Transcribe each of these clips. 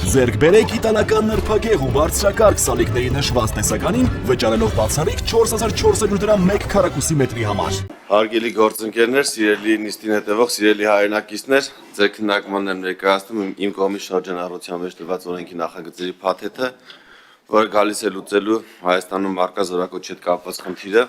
Ձեռք բերեք իտալական նրբագեղ ու բարձրակարգ սալիկների նշված տեսականին, վճարելով բացառիկ 4400 դրամ 1 քառակուսի մետրի համար։ Հարգելի գործընկերներ, սիրելի նիստին հետևող, սիրելի հայրենակիցներ, ձեր քննարկմանն եմ ներկայացնում իմ կողմից շրջանառության մեջ տրված օրենքի նախագծերի փաթեթը, որը գալիս է լուծելու Հայաստանում առկա զորակոչի հետ կապված խնդիրը։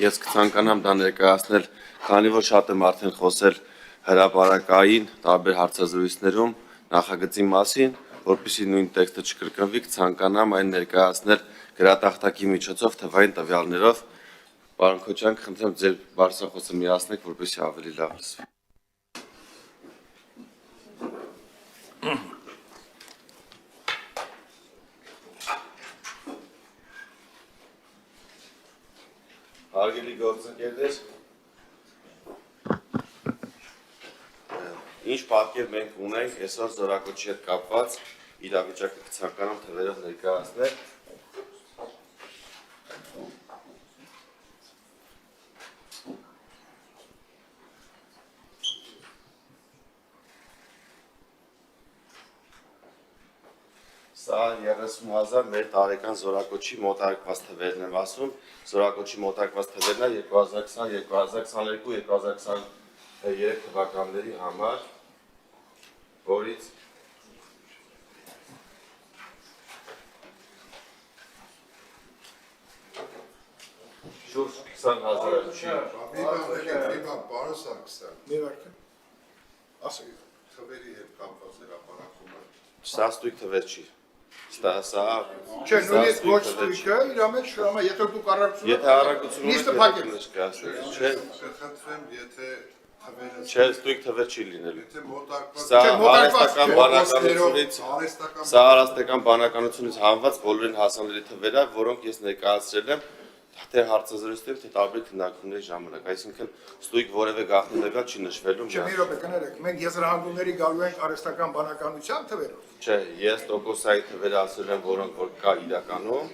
Ես կցանկանամ դա ներկայացնել, քանի որ շատ եմ արդեն խոսել հրապարակային տարբեր հարցազրույցներում նախագծի մասին, որպեսզի նույն տեքստը չկրկնվի, կցանկանամ այն ներկայացնել գրատախտակի միջոցով թվային տվյալներով։ Պարոն Քոչարյան, խնդրեմ ձեր բարձրախոսը միացնեք, որպեսզի ավելի լավ լսվի։ Հարգելի գործընկերներ, ինչ պատկեր մենք ունենք այսօր զորակոչի հետ կապված իրավիճակը կցանկանամ թվերով ներկայացնել։ Սա 30,000 մեր տարեկան զորակոչի մոտարկված թվերն եմ ասում, զորակոչի մոտարկված թվերն է 2020, 2022, 2023 թվականների համար, որից շուրջ 20,000 չի։ Պարոն Սարգսյան, Մի վարք է, ասեք, թվերի հետ կապված հրապարակումը։ Սա ստույգ թվեր չի։ չէ, նույնիսկ ոչ ստույգը, իր մեջ շրամա, եթե դուք առարկություն Եթե առարկություն նիստը ունեք, փակեք։ ներկայացրեք, չէ, Կխնդրեմ, եթե թվերը չէ, ստույգ թվեր չի լինելու։ եթե մոտարկված Սա մոտարկված հարստական բանականությունից հանված բոլորին հասանելի թվեր է, որոնք ես ներկայացրել եմ թե հարցազրույցների, թե տարբեր քննարկումների ժամանակ, այսինքն ստույգ որևէ գաղտնի տվյալ չի նշվելու։ Չէ, մի րոպե կներեք, մենք եզրահանգումների գալու ենք արհեստական բանականության թվերով։ Չէ, ես տոկոսայի թվերը ասել եմ, որոնք որ կա իրականում,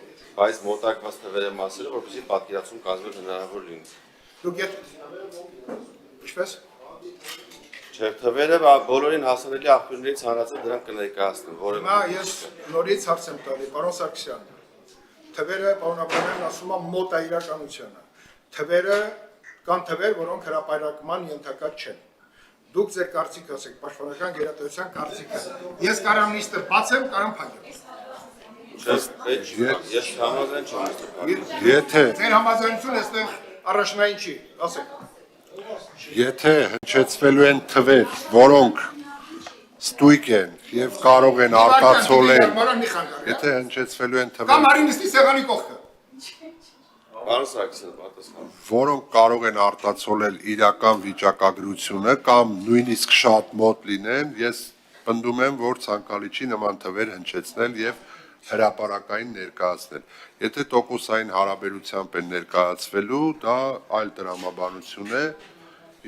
բայց մոտարկված թվեր եմ ասել, որպեսզի պատկերացում կազմել հնարավոր լինի։ Դուք ինչպես։ Չէ, թվերը բոլորին հասանելի աղբյուրներից հանրացել դրանք կներկայացնեմ, որը Հիմա ես նորից հարց եմ տալի, պարոն Սարգսյան, թվերը պարոնապանելն ասում է մոտ է իրականությանը, թվերը կան թվեր, որոնք հրապարակման ենթակա չեն, դուք ձեր կարծիք ասեք, պաշտպանական գերատեսչության կարծիքը, ես կարամ նիստը բացեմ, կարամ փակեմ։ Ես համաձայն չեմ։ Եթե Ձեր համաձայնությունը այստեղ առաջնային չի, ասեք։ եթե հնչեցվելու են թվեր, որոնք ստույգ են եւ կարող են արտացոլել, եթե հնչեցվելու են Կամ թվեր, արի նստի սեղանի կողքը։ Պարոն Սարգսյան, պատասխան։ որոնք կարող են արտացոլել իրական վիճակագրությունը կամ նույնիսկ շատ մոտ լինեն, ես պնդում եմ, որ ցանկալի չի նման թվեր հնչեցնել եւ հրապարակային ներկայացնել։ Եթե տոկոսային հարաբերությամբ են ներկայացվելու, դա այլ տրամաբանություն է,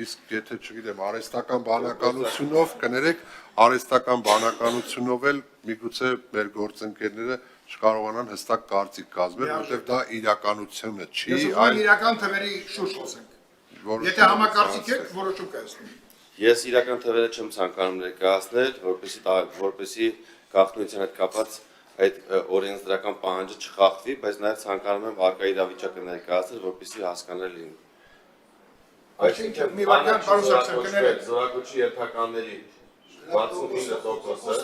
իսկ եթե չգիտեմ, արհեստական բանականությունով կներեք, արհեստական բանականությունով էլ միգուցե մեր գործընկերները չկարողանան հստակ կարծիք կազմել, որովհետև դա իրականությունը չի, Ես ուզում եմ իրական թվերի շուրջ խոսենք։ Եթե համակարծիք եք, որոշում կայացնենք։ Ես իրական թվերը չեմ ցանկանում ներկայացնել, որպեսզի գաղտնիության հետ կապված այդ օրենսդրական պահանջը չխախտվի, բայց նաև ցանկանում եմ վարկա իրավիճակը ներկայացնել, որպեսզի հասկանալի լինի։ Այսինքն մի վարքյան պարոն Սարգսյան կներեք։ Զորակոչի երթականների 69%-ը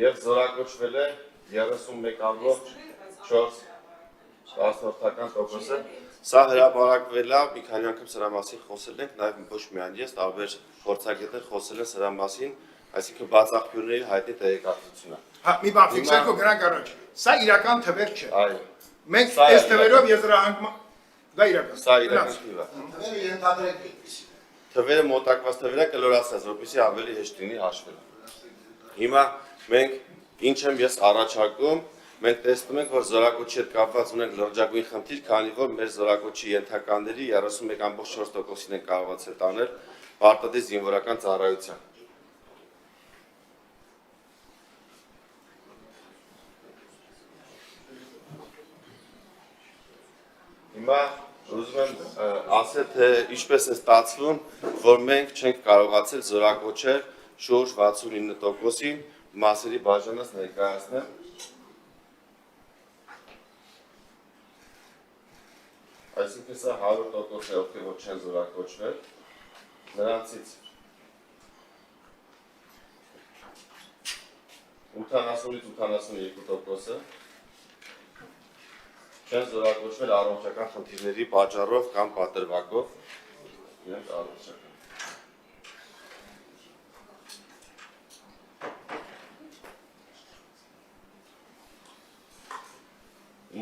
եւ զորակոչվել է 31.4%-ը։ Սա հրապարակվել է, մի քանի անգամ սրա մասին խոսել ենք, նաև ոչ միայն ես, տարբեր փորձագետներ խոսել են սրա մասին, այսինքն բաց աղբյուրների հայտնի տեղեկատվությունը։ Հա, մի բան ֆիքսեք ու գնանք առաջ։ Սա իրական թվեր չէ։ Այո, Մենք այս թվերով եզրահանգում դա իրական։ սա իրական թվեր է։ Թվերը մոտակված թվերը կլորացած, որպեսզի ավելի հեշտ լինի հաշվել։ Հիմա մենք ինչ եմ ես առաջարկում, մենք տեսնում ենք, որ զորակոչի հետ կապված ունենք լրջագույն խնդիր, քանի որ մեր զորակոչի ենթականների 31.4%-ին են կարողացել տանել պարտադիր զինվորական ծառայության։ Հիմա ուզում եմ ասել, թե ինչպես է ստացվում, որ մենք չենք կարողացել զորակոչել շուրջ 69%-ի մասերի բաժանած ներկայացնել։ Այսինքն սա 100% է, ովքեր որ չեն զորակոչվել, նրանցից 80-ից 82%-ը չեն զորակոչվել առողջական խնդիրների պատճառով կամ պատրվակով, իրենք առողջական։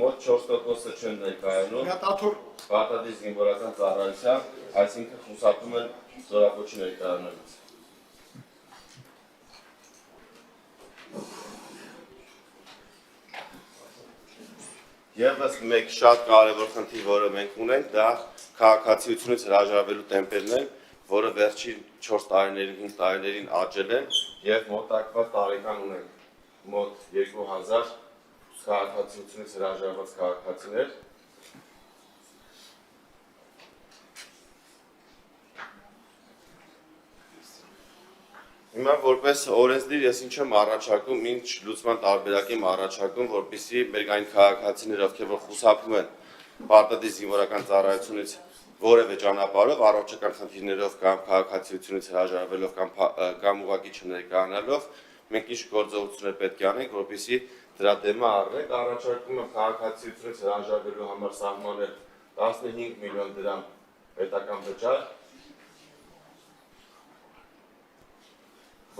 Մոտ 4%-ը չեն ներկայանում պարտադիր զինվորական ծառայության, այսինքն խուսափում են զորակոչի ներկայանալուց։ Եվս մեկ շատ կարևոր խնդիր, որը մենք ունենք, դա քաղաքացիությունից հրաժարվելու տեմպերն են, որը վերջին 4 տարիներին, 5 տարիներին աճել են եւ մոտակված տարեկան ունենք մոտ 2000 քաղաքացիությունից հրաժարված քաղաքացիներ։ Հիմա որպես օրենսդիր ես ինչ եմ առաջարկում, ինչ լուծման տարբերակ եմ առաջարկում, որպեսզի մեր այն քաղաքացիները, ովքեր որ խուսափում են պարտադիր զինվորական ծառայությունից որևէ ճանապարհով, առողջական խնդիրներով կամ քաղաքացիությունից հրաժարվելով կամ ուղղակի չներկայանալով, մենք ինչ գործողություններ պետք է անենք, որպեսզի դրա դեմը առնենք, առաջարկում եմ քաղաքացիությունից հրաժարվելու համար սահմանել 15 միլիոն դրամ պետական վճար,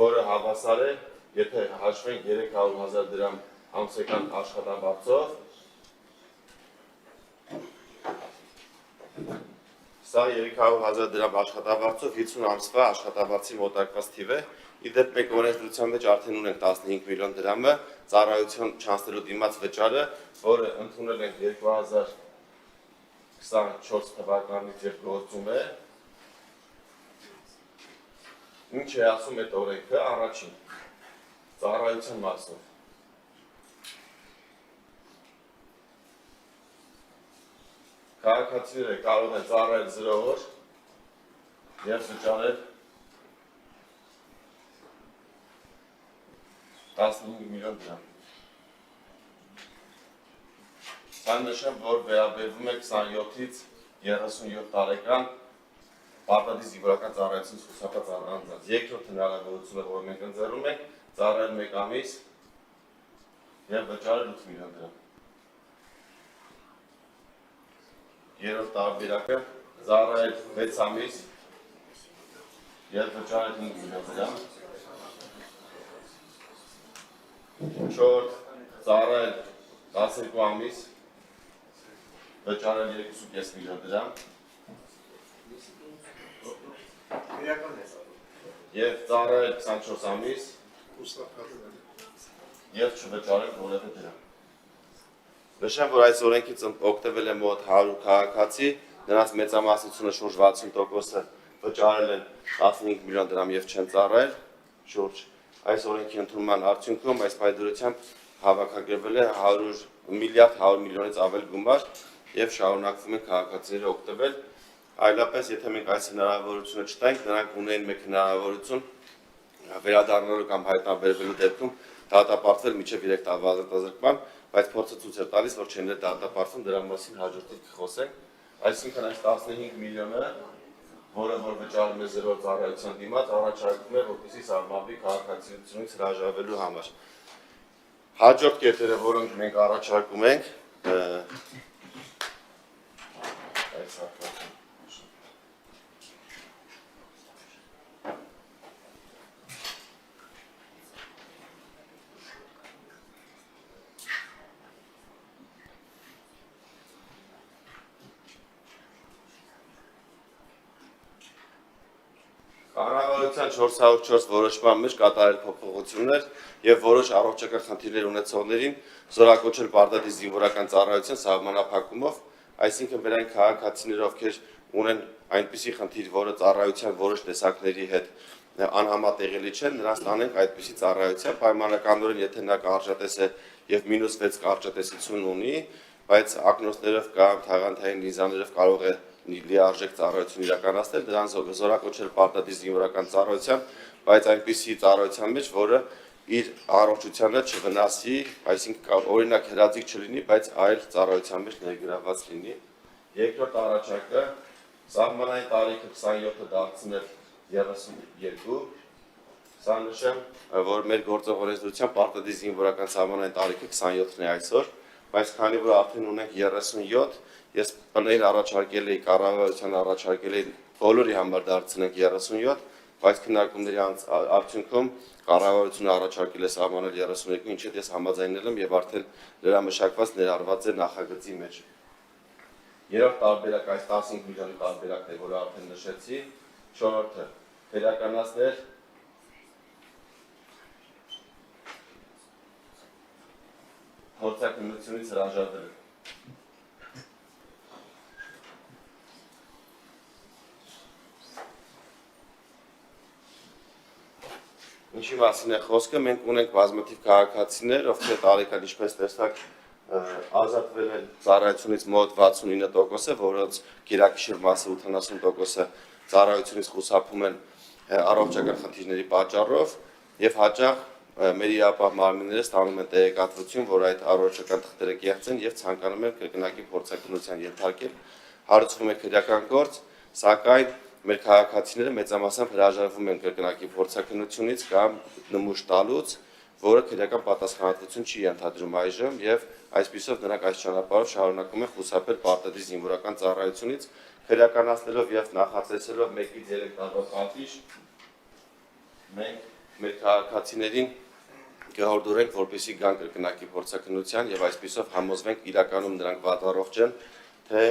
որը հավասար է, եթե հաշվենք 300,000 դրամ ամսական աշխատավարձով, սա 300,000 դրամ աշխատավարձով 50 ամսվա աշխատավարձի մոտակված թիվ է, իդեպ մեկ օրենսդրության մեջ արդեն ունենք 15 միլիոն դրամը, ծառայություն չանցնելու դիմաց վճարը, որը ընդունել ենք 2024 թվականից եւ գործում է։ Ինչ է ասում այդ օրենքը, առաջին, ծառայության մասով։ Քաղաքացիները կարող են ծառայել 0 օր եւ վճարել 15 միլիոն դրամ։ Սա նշեմ, որ վերաբերվում է 27-ից 37 տարեկան պարտադիր զինվորական ծառայությունից խուսափած անձանց։ Երկրորդ հնարավորությունը, որը մենք ընձեռում ենք, ծառայել 1 ամիս եւ վճարել 8 միլիոն դրամ։ Երրորդ տարբերակը ծառայել 6 ամիս եւ վճարել 5 միլիոն դրամ։ Չորրորդ ծառայել 12 ամիս վճարել 2.5 միլիոն դրամ։ Եվ ծառայել 24 ամիս եւ չվճարել որևէ դրամ։ Նշեմ, որ այս օրենքից օգտվել է մոտ 100 քաղաքացի, նրանց մեծամասնությունը շուրջ 60%-ը վճարել են 15 միլիոն դրամ եւ չեն ծառայել, շուրջ այս օրենքի ընդունման արդյունքում այս պայդրությամբ հավաքագրվել է 100 միլիոնից ավել գումար եւ շարունակվում են քաղաքացիները օգտվել։ Այլապես, եթե մենք այս հնարավորությունը չտանք, նրանք ունեն մեկ հնարավորություն վերադառնալու կամ հայտնաբերվելու դեպքում դատապարտվել մինչև 3 տարվա ազատազրկման, բայց փորձը ցույց է տալիս, որ չեն դատապարտվում, դրա մասին հաջորդից կխոսենք։ Այսինքն այս 15 միլիոնը, որը որ վճարում է 0 ծառայության դիմաց, առաջարկում է, որպեսզի սահմանվի քաղաքացիությունից հրաժարվելու համար։ Հաջորդ կետերը, որոնք մենք առաջարկում ենք, Կառավարության 404 որոշման մեջ կատարել փոփոխություններ եւ որոշ առողջական խնդիրներ ունեցողներին զորակոչել պարտադիր զինվորական ծառայության սահմանափակումով, այսինքն վերայն քաղաքացիները, ովքեր ունեն այնպիսի խնդիր, որը ծառայության որոշ տեսակների հետ անհամատեղելի չեն, նրանց տանենք այդպիսի ծառայության, պայմանականորեն եթե նա կարճատես է եւ -6 կարճատեսություն ունի, բայց ակնոցներով կամ թաղանթային լիզաներով կարող է լիարժեք ծառայություն իրականացնել, դրան զորակոչել պարտադիր զինվորական ծառայության, բայց այնպիսի ծառայության մեջ, որը իր առողջությանը չվնասի, այսինքն օրինակ հրաձիգ չլինի, բայց այլ ծառայության մեջ ներգրավված լինի։ Երկրորդ առաջարկը սահմանային տարիքը 27-ը դարձնել 32, սա նշեմ, որ մեր գործող օրենսդրության պարտադիր զինվորական սահմանային տարիքը 27-ն է այսօր, բայց քանի որ արդեն ունենք 37, ես բներ առաջարկել էի, կառավարության առաջարկել էի բոլորի համար դարձնենք 37, բայց քննարկումների արդյունքում կառավարությունը առաջարկել է սահմանել 32, ինչի հետ ես համաձայնել եմ եւ արդեն դրա մշակված ներառված է նախագծի մեջ։ Երրորդ տարբերակ այս 15 միլիոնի տարբերակն է, որը արդեն նշեցի, չորրորդը վերականացնել փորձակնությունից հրաժարվել։ Ինչի մասին է խոսքը, մենք ունենք բազմաթիվ քաղաքացիներ, ովքեր տարեկան ինչպես տեսակ ազատվել են ծառայությունից մոտ 69%-ը, որոնց գերակշիռ մասը 80%-ը ծառայությունից խուսափում են առողջական խնդիրների պատճառով եւ հաճախ մեր իրապահ մարմինները ստանում են տեղեկատվություն, որ այդ առողջական թղթերը կեղծ են եւ ցանկանում են կրկնակի փորձակնության ենթարկել, հարուցվում է քրեական գործ, սակայն մեր քաղաքացիները մեծամասամբ հրաժարվում են կրկնակի փորձակնությունից կամ նմուշ տալուց, որը քրեական պատասխանատվություն չի ենթադրում այժմ եւ այսպիսով նրանք այս ճանապարհով շարունակում են խուսափել պարտադիր զինվորական ծառայությունից, քրեականացնելով եւ նախատեսելով 1-ից 3 տարվա պատիժ մենք մեր քաղաքացիներին կհորդորենք, որպեսզի գան կրկնակի փորձակնության եւ այսպիսով համոզվենք իրականում նրանք վատառողջ են, թե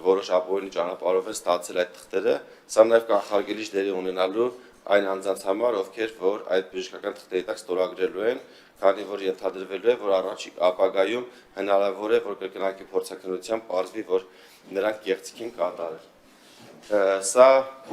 որոշ ապօրինի ճանապարհով են ստացել այդ թղթերը, սա նաև կանխարգելիչ դեր ունենալու այն անձանց համար, ովքեր որ այդ բժշկական թղթերի տակ ստորագրելու են, քանի որ ենթադրվելու է, որ առաջիկ ապագայում հնարավոր է, որ կրկնակի փորձակնությամբ պարզվի, որ նրանք կեղծիք են կատարել։ Սա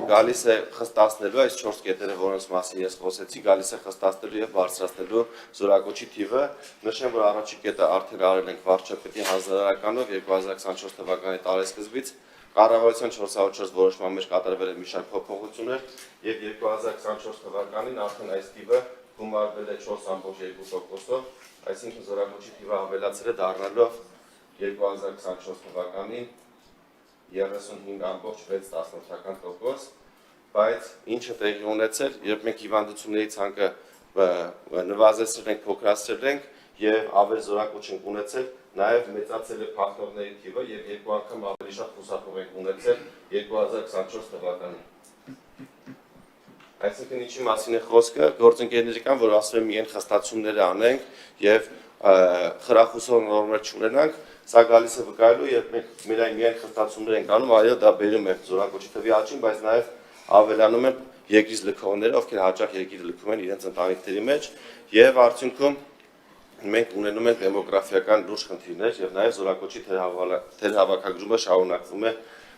գալիս է խստացնելու այս 4 կետերը, որոնց մասին ես խոսեցի, գալիս է խստացնելու եւ բարձրացնելու զորակոչի թիվը։ Նշեմ, որ առաջին կետը արդեն արել ենք վարչապետի հանձնարարականով 2024 թվականի տարեսկզբից, կառավարության 404 որոշման մեջ կատարվել է մի շարք փոփոխություններ եւ 2024 թվականին արդեն այս թիվը գումարվել է 4.2%-ով, այսինքն զորակոչի թիվը ավելացել է դառնալով 2024 թվականին 35.6%, բայց ինչը տեղի ունեցել, երբ մենք հիվանդությունների ցանկը նվազեցրել ենք, փոքրացրել ենք եւ ավել զորակոչ ենք ունեցել, նաեւ մեծացել է փախնողների թիվը եւ երկու անգամ ավելի շատ խուսափող ենք ունեցել 2024 թվականին։ Այսինքն ինչի մասին է խոսքը, գործընկերների կան, որ ասում են միայն խստացումներ անենք եւ խրախուսող նորմեր չունենանք, սա գալիս է վկայելու, երբ մենք միայն խստացումներ ենք անում, այո, դա բերում է զորակոչի թվի աճին, բայց նաև ավելանում են երկրից լքողները, ովքեր հաճախ երկիր լքում են իրենց ընտանիքների մեջ, եւ արդյունքում մենք ունենում ենք դեմոգրաֆիական լուրջ խնդիրներ եւ նաև զորակոչի թերհավաքագրումը շարունակվում է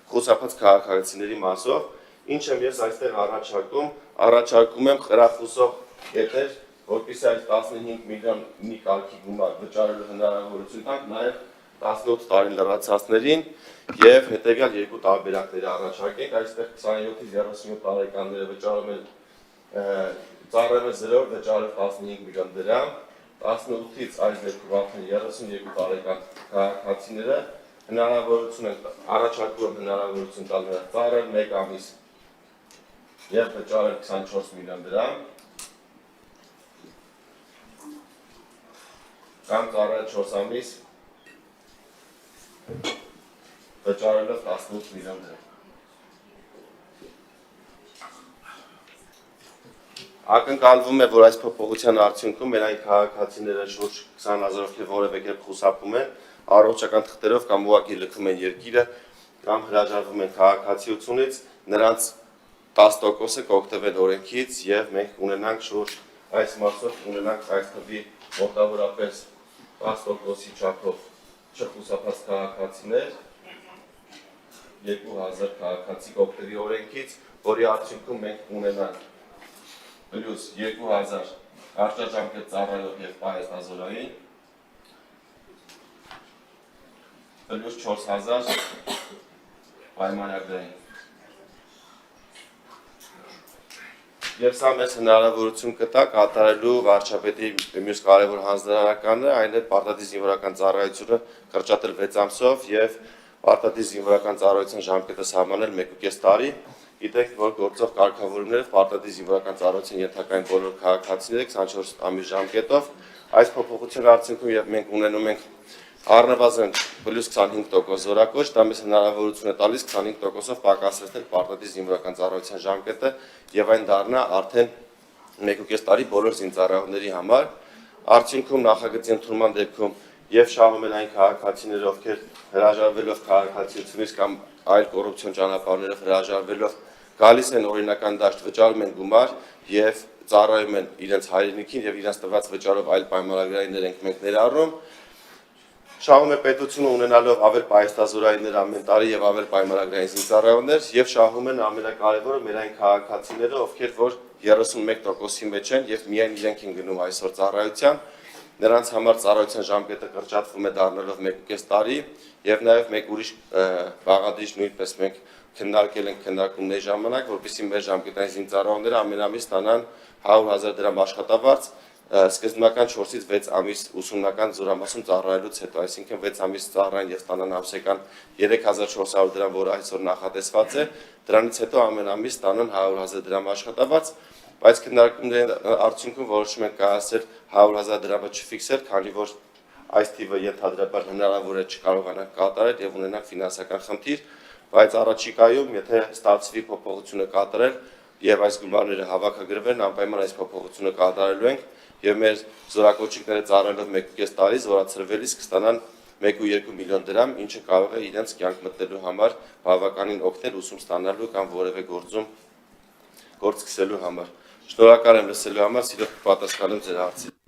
խուսափած քաղաքացիների մասով, ինչ եմ ես այստեղ առաջարկում եմ խրախուսող կետեր, որպեսզի այս 15 միլիոնի կարգի գումար վճարելու հնարավորություն տանք նաև 18 տարի լրացածներին եւ հետեւյալ երկու տարբերակներ առաջարկենք, այստեղ 27-ից 37 տարեկանները վճարում են ծառայում են 0 վճարով 15 միլիոն դրամ, 18-ից այս երկու արդեն 32 տարեկան քաղաքացիները հնարավորություն են առաջարկում հնարավորություն տալ նրանց ծառայել 1 ամիս եւ վճարել 24 միլիոն դրամ կամ ծառայել 4 ամիս վճարելով 18 միլիոն դրամ։ Ակնկալվում է, որ այս փոփոխության արդյունքում մեր այն քաղաքացիները շուրջ 20,000 ովքեր որևէ կերպ խուսափում են առողջական թղթերով կամ ուղղակի լքում են երկիրը կամ հրաժարվում են քաղաքացիությունից, նրանց 10%-ը կօգտվեն օրենքից եւ մենք ունենանք շուրջ այս մասով ունենանք այս թվի մոտավորապես 10%-ի չափով չխուսափած քաղաքացիներ, 2000 քաղաքացի կօգտվի օրենքից, որի արդյունքում մենք ունենանք պլյուս 2000 կարճաժամկետ ծառայող եւ պահեստազորային, plus 4000 պայմանագրային։ Եվ սա մեզ հնարավորություն կտա կատարելու վարչապետի մյուս կարևոր հանձնարարականը, այն է պարտադիր զինվորական ծառայությունը կրճատել 6 ամսով եւ պարտադիր զինվորական ծառայության ժամկետը սահմանել 1.5 տարի։ Գիտեք, որ գործող կարգավորումները պարտադիր զինվորական ծառայության ենթակային բոլոր քաղաքացիները 24 ամիս ժամկետով այս փոփոխության արդյունքում եւ մենք ունենում ենք առնվազն plus 25% զորակոչ, դա մեզ հնարավորություն է տալիս 25%-ով պակասեցնել պարտադիր զինվորական ծառայության ժամկետը եւ այն դառնա արդեն 1.5 տարի բոլոր զինծառայողների համար։ Արդյունքում նախագծի ընդունման դեպքում եւ շահում են այն քաղաքացիները, ովքեր հրաժարվելով քաղաքացիությունից կամ այլ կոռուպցիոն ճանապարհներով հրաժարվելով գալիս են օրինական դաշտ, վճարում են գումար եւ ծառայում են իրենց հայրենիքին եւ իրենց տված վճարով այլ պայմանագրայիններ ենք մենք ներառում։ Շահում է պետությունը ունենալով ավել պայստազորայիններ ամեն տարի եւ ավել պայմանագրային զինծառայողներ եւ շահում են ամենակարևորը մեր այն քաղաքացիները, ովքեր որ 31%-ի մեջ են եւ միայն իրենք են գնում այսօր ծառայության, նրանց համար ծառայության ժամկետը կրճատվում է դառնալով 1.5 տարի եւ նաեւ մեկ ուրիշ բաղադրիչ նույնպես մենք քննարկել ենք քննարկումների ժամանակ, որպեսզի մեր ժամկետային զինծառայողները ամենամիստ ստանան 100,000 դրամ աշխատավարձ սկզբնական 4-ից 6 ամիս ուսումնական զորամասում ծառայելուց հետո, այսինքն 6 ամիս ծառայեն եւ ստանան ամսական 3400 դրամ, որը այսօր նախատեսված է, դրանից հետո ամեն ամիս ստանան 100,000 դրամ աշխատավարձ, բայց քննարկումների արդյունքում որոշում ենք կայացնել 100,000 դրամը չֆիքսել, քանի որ այս թիվը ենթադրաբար հնարավոր է չկարողանանք կատարել եւ ունենանք ֆինանսական խնդիր, բայց առաջիկայում, եթե ստացվի փոփոխությունը կատարել եւ այս գումարները հավաքագրվեն, անպայման այս փոփոխությունը կատարելու ենք եւ մեր զորակոչիկները ծառայելով 1.5 տարի զորացրվելիս կստանան 1.2 միլիոն դրամ, ինչը կարող է իրենց կյանք մտնելու համար բավականին օգնել ուսում ստանալու կամ որևէ գործ սկսելու համար։ Շնորհակալ եմ լսելու համար, սիրով կպատասխանեմ ձեր հարցին։